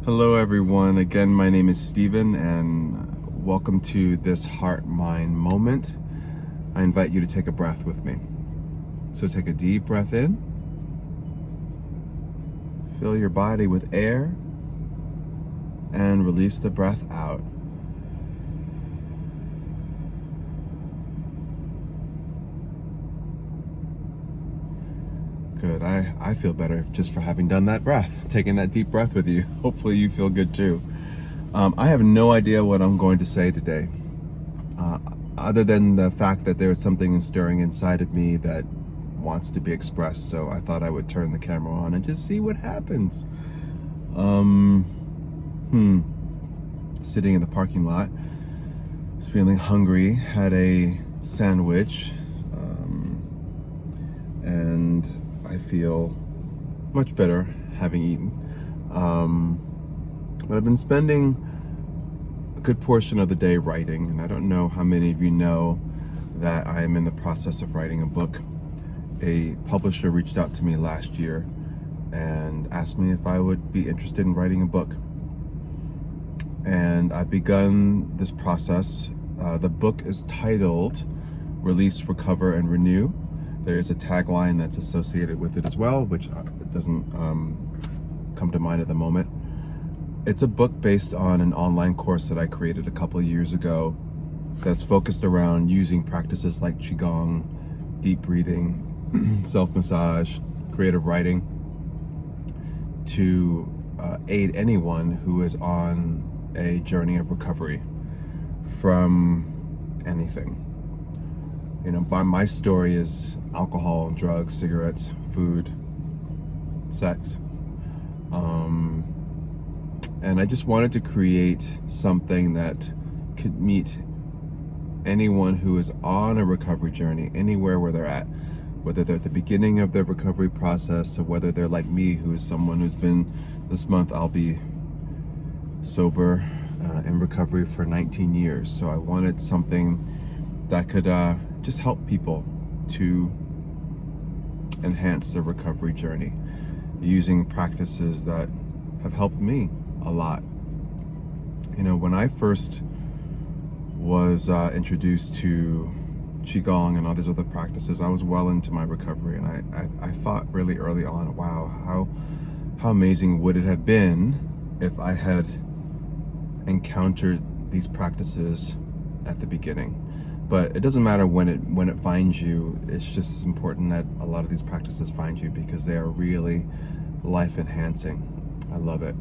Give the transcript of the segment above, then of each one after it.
Hello everyone, again my name is Steven and welcome to this heart-mind moment. I invite you to take a breath with me. So take a deep breath in, fill your body with air, and release the breath out. Good, I feel better just for having done that breath, taking that deep breath with you. Hopefully you feel good too. I have no idea what I'm going to say today, other than the fact that there's something stirring inside of me that wants to be expressed. So I thought I would turn the camera on and just see what happens. Sitting in the parking lot, was feeling hungry, had a sandwich, and I feel much better having eaten. But I've been spending a good portion of the day writing, and I don't know how many of you know that I am in the process of writing a book. A publisher reached out to me last year and asked me if I would be interested in writing a book. And I've begun this process. The book is titled Release, Recover, and Renew. There is a tagline that's associated with it as well, which doesn't come to mind at the moment. It's a book based on an online course that I created a couple of years ago that's focused around using practices like Qigong, deep breathing, self-massage, creative writing to aid anyone who is on a journey of recovery from anything. You know, my story is alcohol, drugs, cigarettes, food, sex. And I just wanted to create something that could meet anyone who is on a recovery journey, anywhere where they're at, whether they're at the beginning of their recovery process or whether they're like me, who is someone who's been, this month I'll be sober in recovery for 19 years. So I wanted something that could just help people to enhance their recovery journey using practices that have helped me a lot. You know, when I first was introduced to Qigong and all these other practices, I was well into my recovery, and I thought really early on, wow, how amazing would it have been if I had encountered these practices at the beginning. But it doesn't matter when it finds you. It's just as important that a lot of these practices find you, because they are really life enhancing. I love it.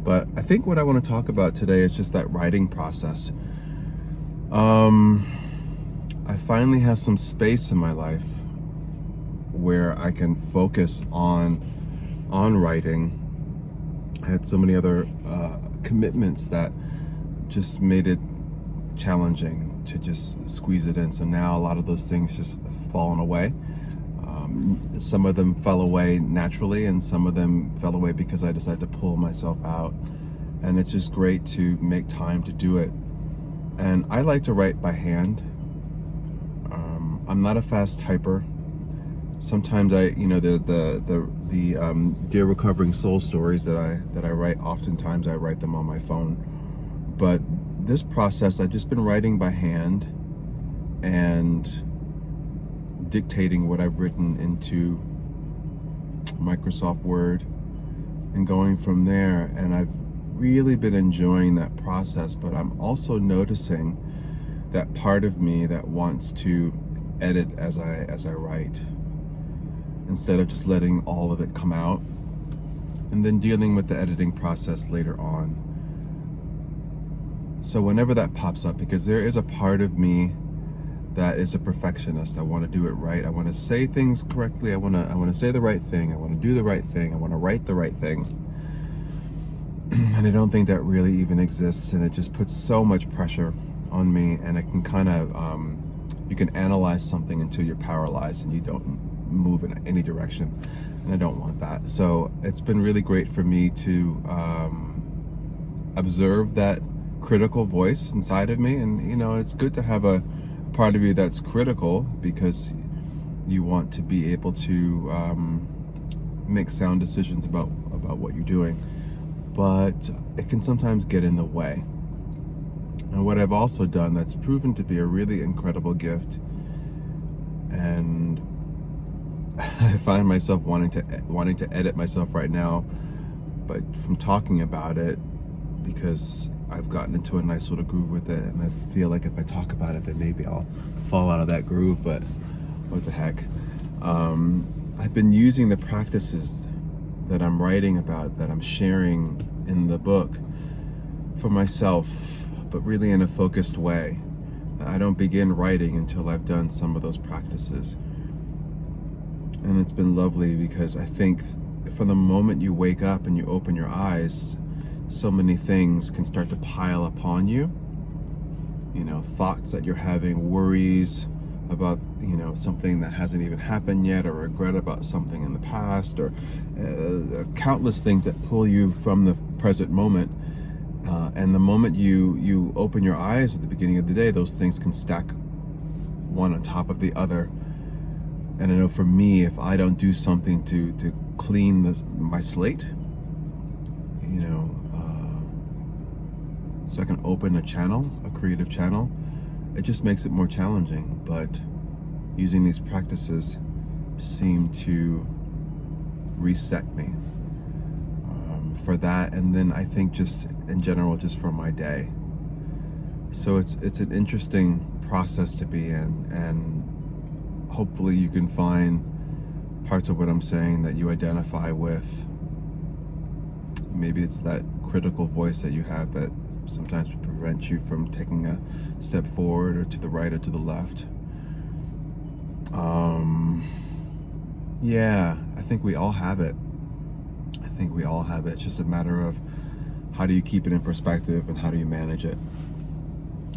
But I think what I want to talk about today is just that writing process. I finally have some space in my life where I can focus on writing. I had so many other commitments that just made it challenging to just squeeze it in. So now a lot of those things just have fallen away. Some of them fell away naturally, and some of them fell away because I decided to pull myself out. And it's just great to make time to do it. And I like to write by hand. I'm not a fast typer. Sometimes the Dear Recovering Soul stories that I write, oftentimes I write them on my phone. But this process, I've just been writing by hand and dictating what I've written into Microsoft Word and going from there. And I've really been enjoying that process, but I'm also noticing that part of me that wants to edit as I write, instead of just letting all of it come out and then dealing with the editing process later on. So whenever that pops up, because there is a part of me that is a perfectionist. I want to do it right. I want to say things correctly. I want to say the right thing. I want to do the right thing. I want to write the right thing. And I don't think that really even exists, and it just puts so much pressure on me, and it can kind of you can analyze something until you're paralyzed and you don't move in any direction, and I don't want that. So it's been really great for me to observe that critical voice inside of me. And you know, it's good to have a part of you that's critical, because you want to be able to make sound decisions about what you're doing. but it can sometimes get in the way. And what I've also done that's proven to be a really incredible gift, and I find myself wanting to edit myself right now, but from talking about it, because I've gotten into a nice little groove with it, and I feel like if I talk about it, then maybe I'll fall out of that groove, but what the heck. I've been using the practices that I'm writing about, that I'm sharing in the book, for myself, but really in a focused way. I don't begin writing until I've done some of those practices. And it's been lovely, because I think from the moment you wake up and you open your eyes, so many things can start to pile upon you. You know, thoughts that you're having, worries about, you know, something that hasn't even happened yet, or regret about something in the past, or countless things that pull you from the present moment. And the moment you open your eyes at the beginning of the day, those things can stack one on top of the other. And I know for me, if I don't do something to clean my slate, you know, so I can open a channel, a creative channel, it just makes it more challenging. But using these practices seem to reset me for that, and then I think just in general, just for my day. So it's an interesting process to be in, and hopefully you can find parts of what I'm saying that you identify with. Maybe it's that critical voice that you have that sometimes prevents you from taking a step forward, or to the right, or to the left. Yeah, I think we all have it. It's just a matter of how do you keep it in perspective, and how do you manage it.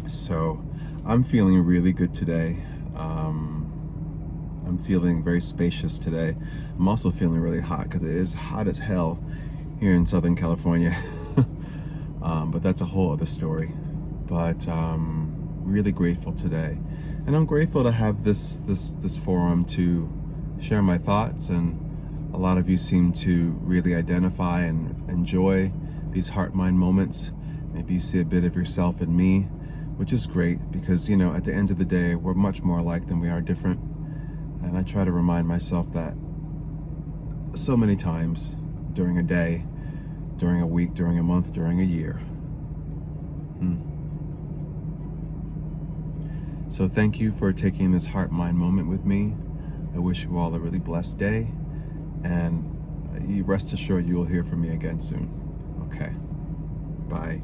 So I'm feeling really good today. I'm feeling very spacious today. I'm also feeling really hot, because it is hot as hell here in Southern California. But that's a whole other story. But really grateful today, and I'm grateful to have this forum to share my thoughts. And a lot of you seem to really identify and enjoy these heart-mind moments. Maybe you see a bit of yourself in me, which is great, because, you know, at the end of the day, we're much more alike than we are different. And I try to remind myself that so many times during a day, during a week, during a month, during a year. So thank you for taking this heart-mind moment with me. I wish you all a really blessed day, and you rest assured you will hear from me again soon. Okay, bye.